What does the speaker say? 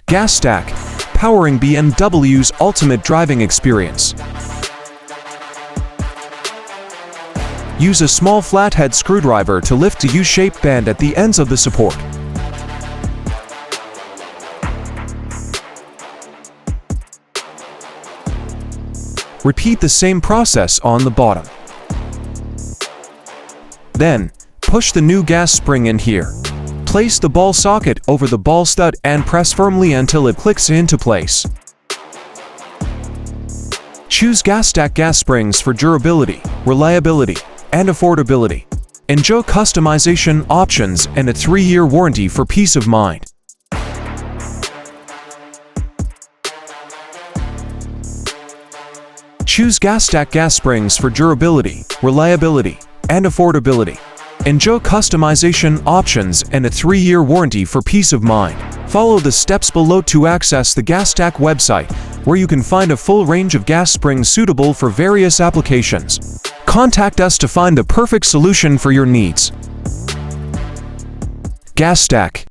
Gastac, powering BMW's ultimate driving experience. Use a small flathead screwdriver to lift a U-shaped band at the ends of the support. Repeat the same process on the bottom. Then, push the new gas spring in here. Place the ball socket over the ball stud and press firmly until it clicks into place. Choose Gastac Gas Springs for durability, reliability, and affordability. Enjoy customization options and a 3-year warranty for peace of mind. Choose Gastac Gas Springs for durability, reliability, and affordability. Enjoy customization options and a 3-year warranty for peace of mind. Follow the steps below to access the Gastac website, where you can find a full range of gas springs suitable for various applications. Contact us to find the perfect solution for your needs. Gastac.